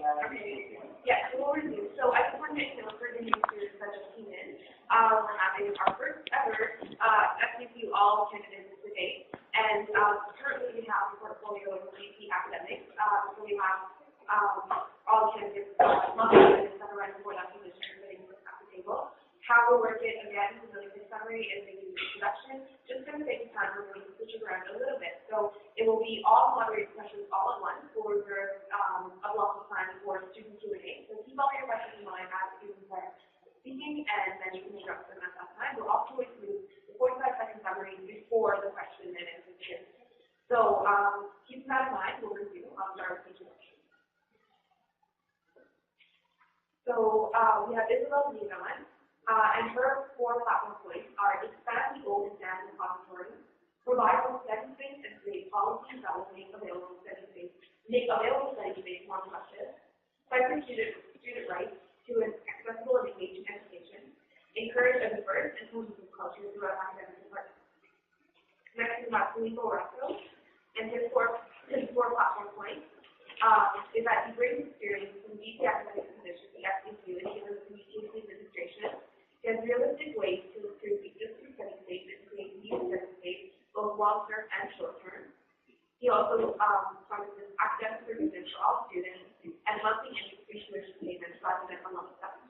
Okay. Yeah, so what we're doing, so I just wanted to for the new students that just came in, we're having our first ever SCSU All Candidates Debate, and currently we have a portfolio of GP academics, so we have all candidates, candidates that are running for that position sitting at the table. How we'll work it again is a really good summary and maybe introduction. Just for the sake of time, we're going to switch it around a little bit. So it will be all moderated questions all at once. We'll reserve a block of time for student Q&A. So keep all your questions in mind as students are speaking, and then you can interrupt them at that time. We'll also include the 45-second summary before the question and answer period. So keep that in mind. We'll review. I'll start with introduction. So we have Isabelle Yeadon. And her four platform points are expand the old exam repository, provide more study space and create policies that will make available study space more productive, fight for student rights to an accessible and engaging education, encourage a diverse and inclusive culture throughout academic departments. Next is Filippo Raso, and his four platform points is that he brings experience from DC academic positions, the SCSU, and the UTSC administration. He has realistic ways to improve existing study space and create new study space, both long-term and short-term. He also promises academic supervision for all students and monthly free tuition payments rather than a lump sum.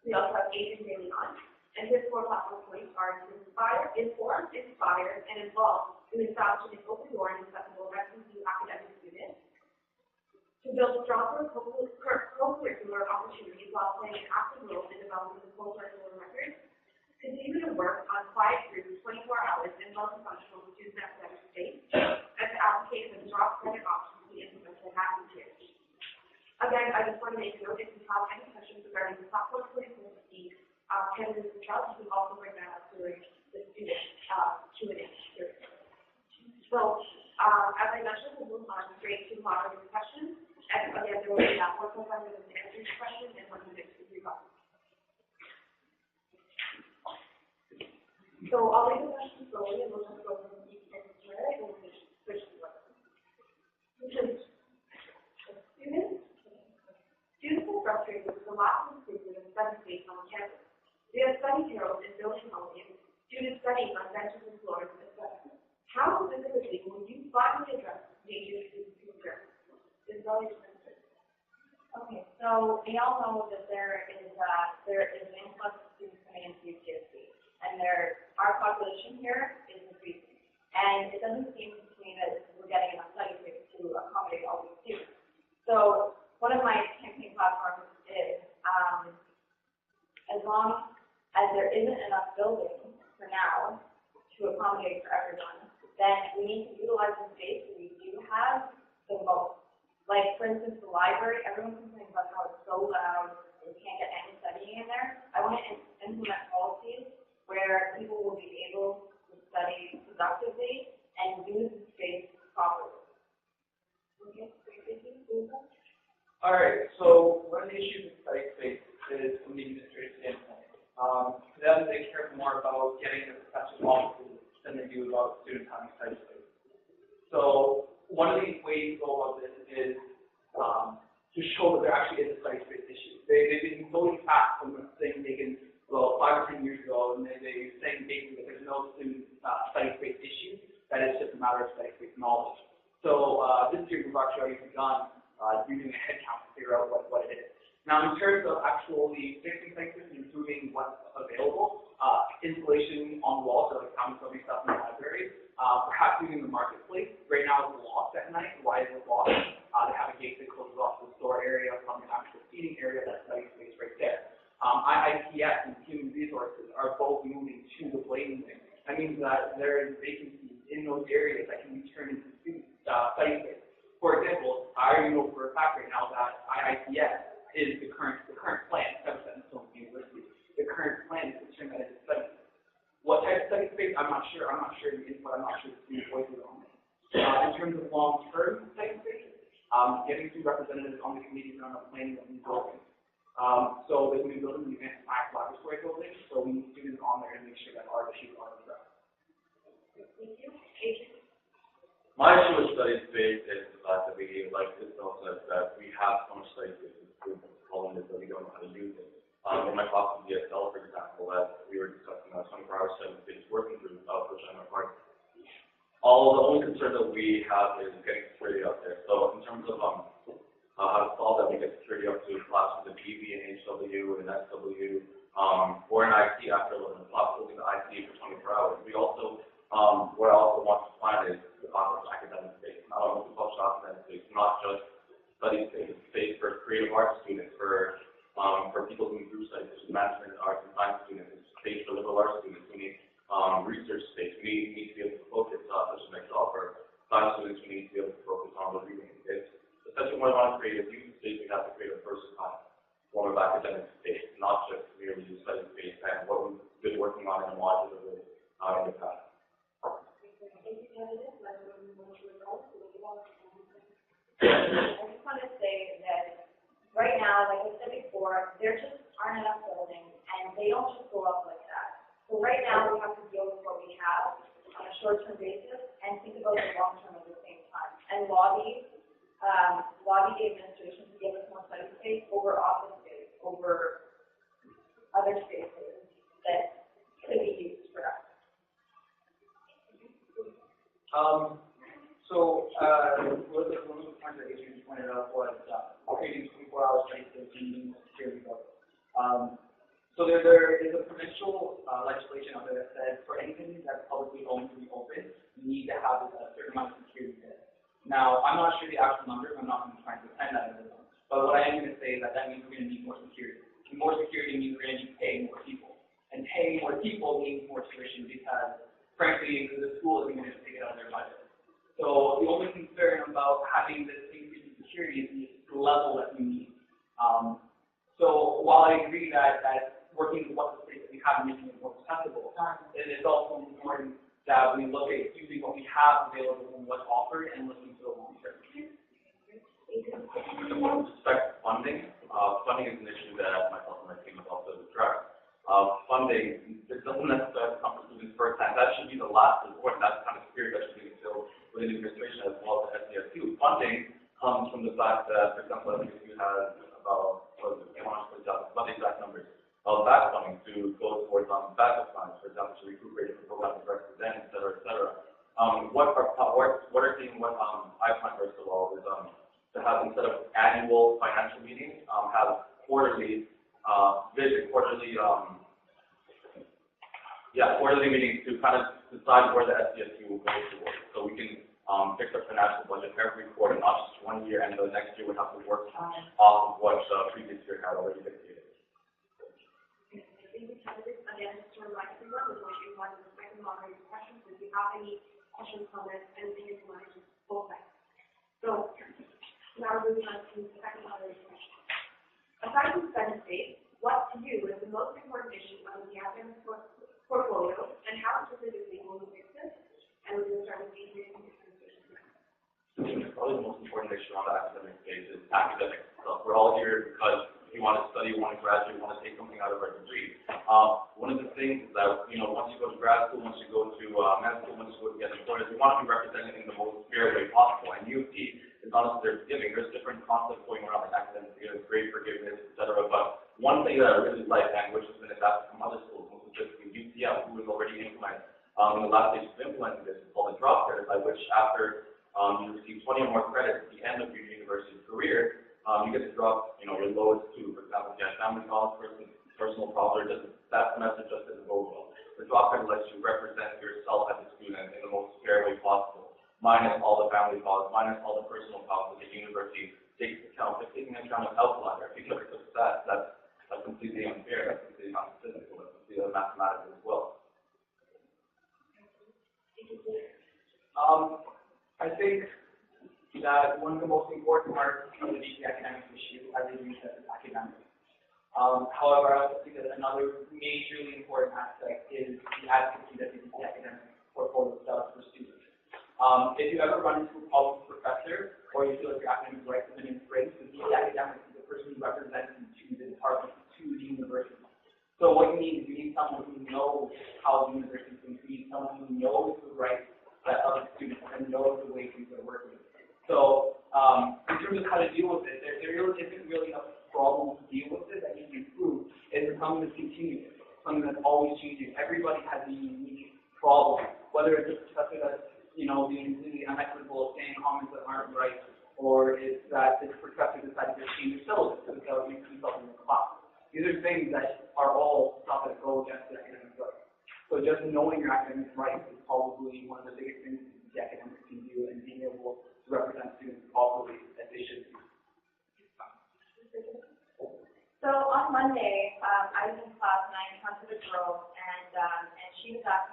We also have Adrian de Leon, and his four platform points are to inspire, inform, inspire, and involve in establishing an open door and accessible refugee academic students, to build stronger co-curricular opportunities while playing an active role in developing the co-curricular records, continue to work on quiet groups 24 hours in multifunctional student academic space, and to advocate for the drop credit options to be implemented at UTSC. Again, I just want to make note, if you have any questions regarding the platform points and the candidates themselves, you can also bring that up during the student Q&A period. So, as I mentioned, we'll move on straight to moderated questions. And again, there will be 45 minutes to answer your question and 1 minute to rebut. So I'll read the question slowly and we'll just go from each and thread and we'll switch to what. Students are frustrated with the lack of improvement of study space on campus. We have study tables and building holidays, students studying on benches and floors, etc. How specifically will you finally address major student concerns? Okay, so we all know that there is an influx of students coming into UTSC, and our population here is increasing, and it doesn't seem to me that we're getting enough study space to accommodate all these students. So one of my campaign platforms is as long as there isn't enough buildings for now to accommodate for everyone, then we need to utilize the space that we do have the most. Like, for instance, the library, everyone complains about how it's so loud, and you can't get any studying in there. I want to implement policies where people will be able to study productively and use the space properly. Okay, all right, so one of the issues with study space is from the administrative standpoint. For them, they care more about getting the professor's offices than they do about students having study space. So one of the ways to go about this is to show that there actually is a study space issue. They've been totally fast from the thing taken, well, 5 or 10 years ago, and they're saying basically that there's no student study space issue, that it's just a matter of study space knowledge. So this year we've actually already begun using a head count to figure out what it is. Now, in terms of actually fixing things and improving what's available, installation on walls, so like common study stuff in the libraries, perhaps using the marketplace. Right now it's locked at night. Why is it locked? They have a gate that closes off the store area from the actual seating area, that study space right there. IIPS and human resources are both moving to the Blaine wing. That means that there is vacancies in those areas that can be turned into student study space. For example, I already know for a fact right now that IIPS is the current plan, 7 University. The current plan is to turn that into study space. What type of study space? I'm not sure. I'm not sure the input. I'm not sure the student voices on it. In terms of long-term study space, getting two representatives on the committee around the planning of new buildings. So there's a new building, the advanced science laboratory building, so we need students on there to make sure that our issues are addressed. Thank you. My issue with study space is the fact that we, like this also said, that we have so much study space In my class of DSL, for example, that we were discussing 24-hour 7-day working group, which I'm a part of. The only concern that we have is getting security out there. So in terms of how to solve that, we get security up to classes of EV and HW and SW, or an IT after 11 o'clock, looking at IT for 24 hours. We also, what I also want to plan is the concept of academic space. Not only cultural academic space, not just study space, space for creative arts students, for people doing group studies, such as management, arts, and science students, space for liberal arts students who need research space. We need to be able to focus, such as myself, or science students, we need to be able to focus on the reading. It's essentially what I want to create a youth space. We have to create a versatile form of academic space, not just merely study space and what we've been working on in a modular way in the past. I just want to say that right now, like I said before, there just aren't enough buildings, and they don't just go up like that. So right now, we have to deal with what we have on a short-term basis and think about the long-term at the same time, and lobby the administration to give us more study space over office space, over other spaces that could be used for us. One of the points that Adrian pointed out was creating 24-hour study space and security vote. So there is a provincial legislation out there that says for anything that's publicly owned to be open, you need to have a certain amount of security there. Now, I'm not sure the actual numbers. I'm not going to try and defend that as well. But what I am going to say is that means we're going to need more security. And more security means we're going to need to pay more people. And paying more people means more tuition because, frankly, the school isn't going to take it out of their budget. So the only concern about having this increase in security is the level that we need. So while I agree that working with what the space that we have and making it more accessible, it is also important that we look at using what we have available and what's offered and looking to the long term. With respect to funding, funding is an issue that myself and my team have also addressed. Funding, it doesn't necessarily come from students firsthand. That should be the last resort. That's the kind of spirit that should be instilled within the administration as well as the SCSU. Funding comes from the fact that, for example, SCSU has about, what the exact numbers of that funding to go towards backup funds, for example, to recuperate different programs, represent, et cetera, et cetera. What I find first of all is to have, instead of annual financial meetings, have quarterly quarterly meetings to kind of decide where the SCSU will go towards. So we can fix our financial budget every quarter, not just 1 year, and the next year we have to work off of what the previous year had already dictated. Again, just to remind everyone, we're going to be one of the second moderator questions. If you have any questions, comments, anything you want to just pull back. So now we're moving on to the second moderator question. Aside from study space, what to you is the most important issue on the academic portfolio, and how specifically will you fix this? And we're going to start with Adrian. Probably the most important issue on the academic space is academic stuff. We're all here because we want to study, we want to graduate, we want to take something out of our degree. One of the things is that, once you go to grad school, once you go to med school, once you go to get employed, you want to be represented in the most fair way possible. And UT is not necessarily giving. There's different concepts going around like academic forgiveness, grade forgiveness, etc. But one thing that I really like, and which has been adapted from other schools, most specifically UTM, who has already implemented in the last stage of implementing this, is called a drop credit, by which after you receive 20 or more credits at the end of your university career, you get to drop, your lowest two. For example, if you have family problems, personal problems, that semester just doesn't go well. The drop credit lets you represent yourself as a student in the most fair way possible, minus all the family costs, minus all the personal costs that the university takes into account. If taking into account an outlier, if you look at the stats, that's completely unfair. That's completely not statistical. That's completely mathematical as well. I think that one of the most important parts of the DC academic issue, as Adrian said, is academics. However, I also think that another majorly important aspect is the advocacy that the DC academic portfolio does for students. If you ever run into a problem with a professor, or you feel like your academic rights have been infringed, the DC academic is the person who represents you to the department, to the university. So what you need is you need someone who knows how the university thinks. You need someone who knows the rights of the students and knows the way things are working. So in terms of how to deal with it, there isn't really a problem to deal with it that you can improve. something that's continuous, something that's always changing. Everybody has a unique problem, whether it's a professor that's, being completely unequitable, saying comments that aren't right, or it's that this professor decided to change the syllabus to include something in the class. These are things that are all stuff that go against the academic rights. So just knowing your academic rights is probably one of the biggest things the academics can do, and being able to represent students properly as they should be. So on Monday, I was in class and I encountered a girl, and she was asking